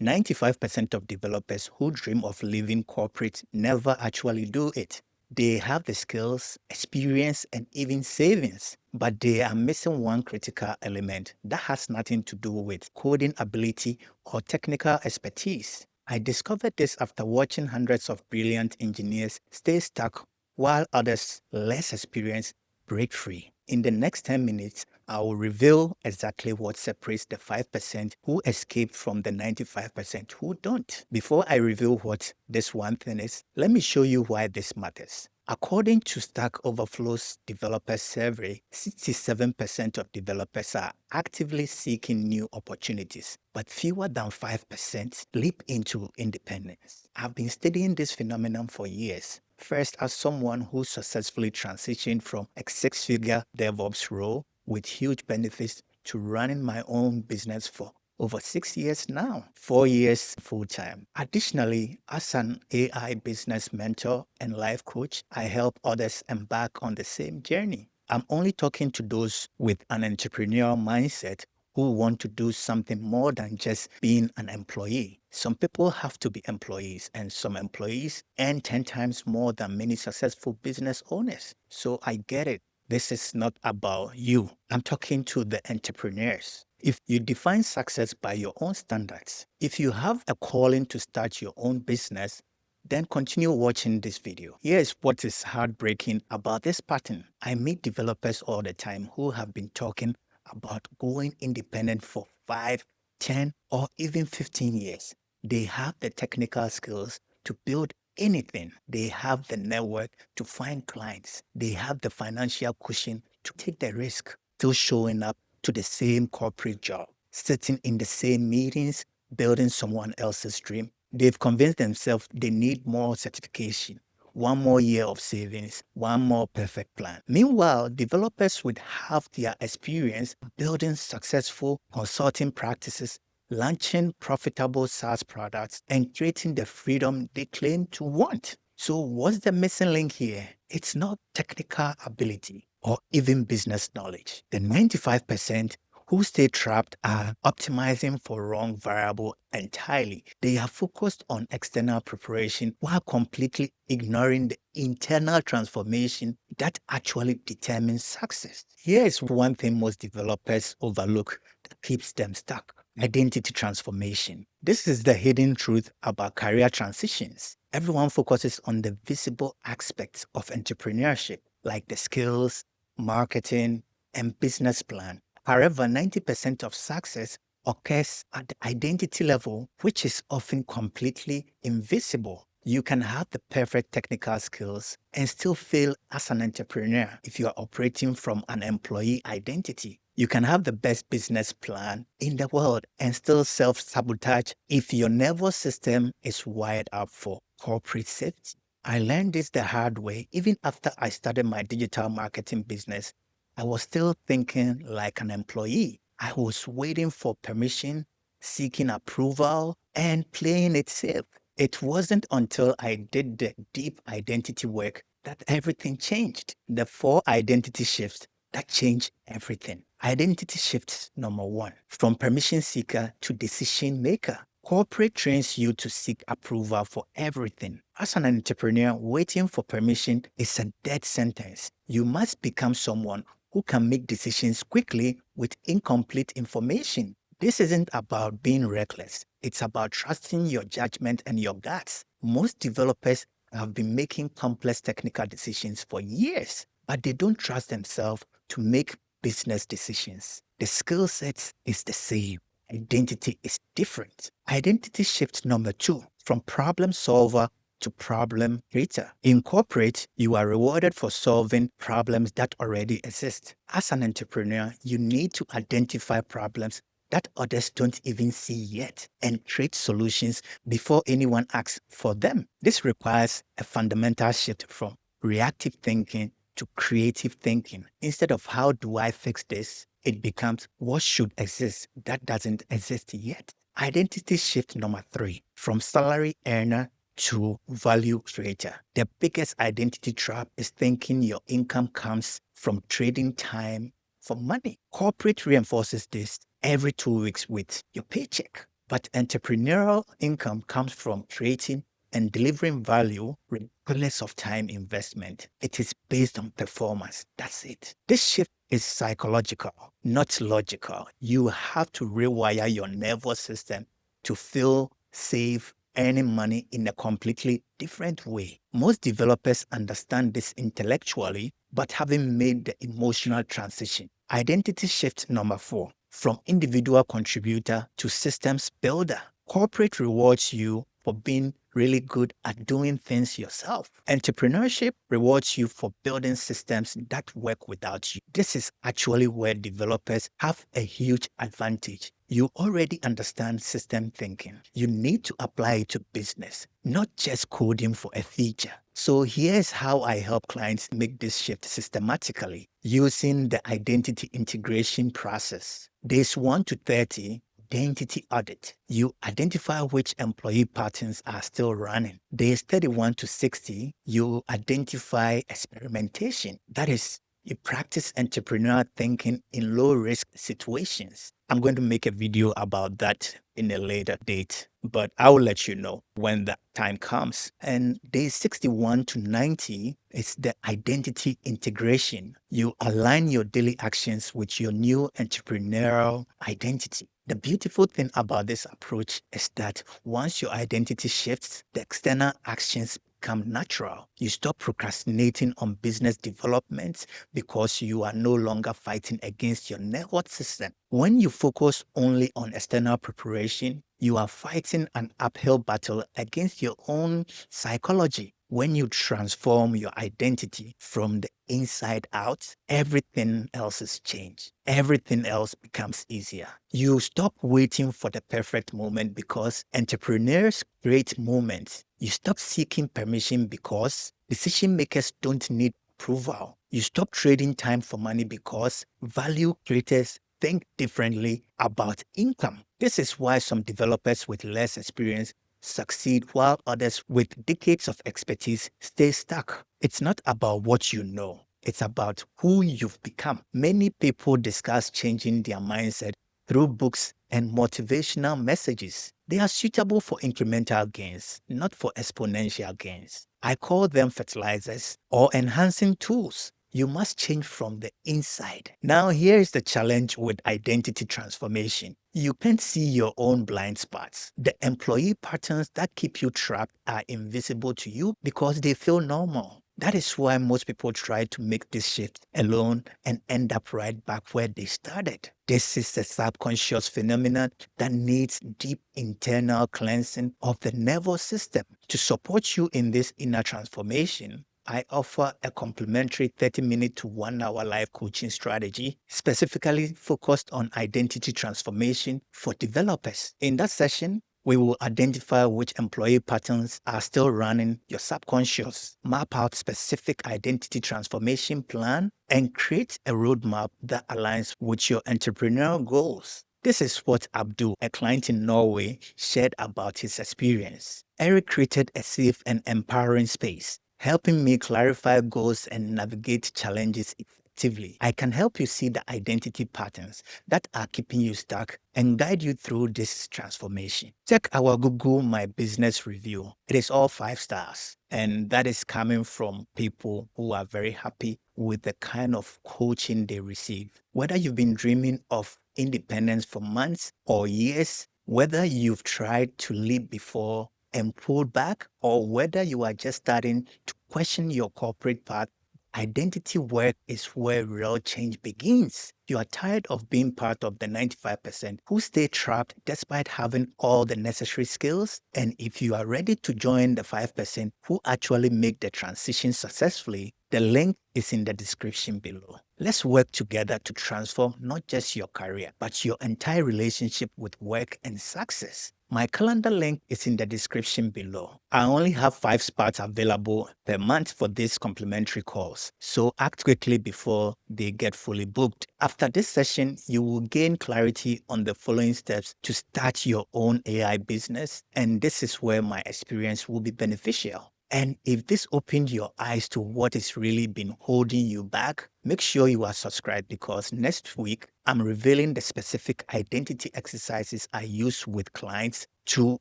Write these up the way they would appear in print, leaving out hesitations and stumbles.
95% of developers who dream of leaving corporate never actually do it. They have the skills, experience, and even savings, but they are missing one critical element that has nothing to do with coding ability or technical expertise. I discovered this after watching hundreds of brilliant engineers stay stuck while others, less experienced, break free. In the next 10 minutes, I will reveal exactly what separates the 5% who escape from the 95% who don't. Before I reveal what this one thing is, let me show you why this matters. According to Stack Overflow's developer survey, 67% of developers are actively seeking new opportunities, but fewer than 5% leap into independence. I've been studying this phenomenon for years. First, as someone who successfully transitioned from a six-figure DevOps role with huge benefits to running my own business for over 6 years now, 4 years full-time. Additionally, as an AI business mentor and life coach, I help others embark on the same journey. I'm only talking to those with an entrepreneurial mindset who want to do something more than just being an employee. Some people have to be employees, and some employees earn 10 times more than many successful business owners. So I get it. This is not about you. I'm talking to the entrepreneurs. If you define success by your own standards, if you have a calling to start your own business, then continue watching this video. Here's what is heartbreaking about this pattern. I meet developers all the time who have been talking about going independent for 5, 10, or even 15 years. They have the technical skills to build anything. They have the network to find clients. They have the financial cushion to take the risk, still showing up to the same corporate job, sitting in the same meetings, building someone else's dream. They've convinced themselves they need more certification, one more year of savings, one more perfect plan. Meanwhile, developers would have their experience building successful consulting practices, launching profitable SaaS products, and creating the freedom they claim to want. So what's the missing link here? It's not technical ability or even business knowledge. The 95% who stay trapped are optimizing for wrong variable entirely. They are focused on external preparation while completely ignoring the internal transformation that actually determines success. Here is one thing most developers overlook that keeps them stuck: identity transformation. This is the hidden truth about career transitions. Everyone focuses on the visible aspects of entrepreneurship, like the skills, marketing, and business plan. However, 90% of success occurs at the identity level, which is often completely invisible. You can have the perfect technical skills and still fail as an entrepreneur if you are operating from an employee identity. You can have the best business plan in the world and still self-sabotage if your nervous system is wired up for corporate safety. I learned this the hard way. Even after I started my digital marketing business, I was still thinking like an employee. I was waiting for permission, seeking approval, and playing it safe. It wasn't until I did the deep identity work that everything changed. The 4 identity shifts that change everything. Identity shifts number 1, from permission seeker to decision maker. Corporate trains you to seek approval for everything. As an entrepreneur, waiting for permission is a dead sentence. You must become someone who can make decisions quickly with incomplete information. This isn't about being reckless. It's about trusting your judgment and your guts. Most developers have been making complex technical decisions for years, but they don't trust themselves to make business decisions. The skill set is the same. Identity is different. Identity shift number 2, from problem solver to problem creator. In corporate, you are rewarded for solving problems that already exist. As an entrepreneur, you need to identify problems that others don't even see yet and create solutions before anyone asks for them. This requires a fundamental shift from reactive thinking to creative thinking. Instead of how do I fix this, it becomes what should exist that doesn't exist yet. Identity shift number 3, from salary earner to value creator. The biggest identity trap is thinking your income comes from trading time for money. Corporate reinforces this every 2 weeks with your paycheck. But entrepreneurial income comes from creating and delivering value regardless of time investment. It is based on performance. That's it. This shift is psychological, not logical. You have to rewire your nervous system to feel safe earning money in a completely different way. Most developers understand this intellectually, but haven't made the emotional transition. Identity shift number 4, from individual contributor to systems builder. Corporate rewards you for being really good at doing things yourself. Entrepreneurship rewards you for building systems that work without you. This is actually where developers have a huge advantage. You already understand system thinking. You need to apply it to business, not just coding for a feature. So here's how I help clients make this shift systematically using the identity integration process. Days 1 to 30, identity audit. You identify which employee patterns are still running. Days 31 to 60, you identify experimentation. That is, you practice entrepreneurial thinking in low-risk situations. I'm going to make a video about that in a later date, but I will let you know when that time comes. And day 61 to 90 is the identity integration. You align your daily actions with your new entrepreneurial identity. The beautiful thing about this approach is that once your identity shifts, the external actions become natural. You stop procrastinating on business development because you are no longer fighting against your nervous system. When you focus only on external preparation, you are fighting an uphill battle against your own psychology. When you transform your identity from the inside out, everything else is changed. Everything else becomes easier. You stop waiting for the perfect moment because entrepreneurs create moments. You stop seeking permission because decision makers don't need approval. You stop trading time for money because value creators think differently about income. This is why some developers with less experience succeed while others with decades of expertise stay stuck. It's not about what you know. It's about who you've become. Many people discuss changing their mindset through books and motivational messages. They are suitable for incremental gains, not for exponential gains. I call them fertilizers or enhancing tools. You must change from the inside. Now, here is the challenge with identity transformation. You can't see your own blind spots. The employee patterns that keep you trapped are invisible to you because they feel normal. That is why most people try to make this shift alone and end up right back where they started. This is a subconscious phenomenon that needs deep internal cleansing of the nervous system. To support you in this inner transformation, I offer a complimentary 30-minute to 1 hour live coaching strategy specifically focused on identity transformation for developers. In that session, we will identify which employee patterns are still running your subconscious, map out specific identity transformation plan, and create a roadmap that aligns with your entrepreneurial goals. This is what Abdul, a client in Norway, shared about his experience. Eric created a safe and empowering space, helping me clarify goals and navigate challenges effectively. I can help you see the identity patterns that are keeping you stuck and guide you through this transformation. Check our Google My Business review. It is all 5 stars, and that is coming from people who are very happy with the kind of coaching they receive. Whether you've been dreaming of independence for months or years, whether you've tried to leap before and pulled back, or whether you are just starting to question your corporate path, identity work is where real change begins. You are tired of being part of the 95% who stay trapped despite having all the necessary skills. And if you are ready to join the 5% who actually make the transition successfully, the link is in the description below. Let's work together to transform not just your career, but your entire relationship with work and success. My calendar link is in the description below. I only have 5 spots available per month for these complimentary calls, so act quickly before they get fully booked. After this session, you will gain clarity on the following steps to start your own AI business, and this is where my experience will be beneficial. And if this opened your eyes to what is really been holding you back, make sure you are subscribed because next week I'm revealing the specific identity exercises I use with clients to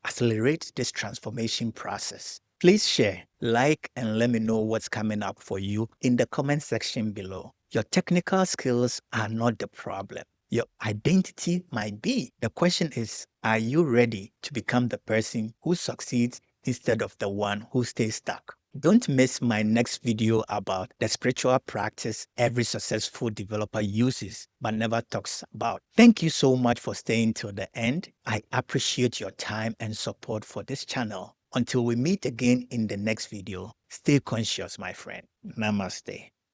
accelerate this transformation process. Please share, like, and let me know what's coming up for you in the comment section below. Your technical skills are not the problem. Your identity might be. The question is, are you ready to become the person who succeeds instead of the one who stays stuck? Don't miss my next video about the spiritual practice every successful developer uses but never talks about. Thank you so much for staying till the end. I appreciate your time and support for this channel. Until we meet again in the next video, stay conscious, my friend. Namaste.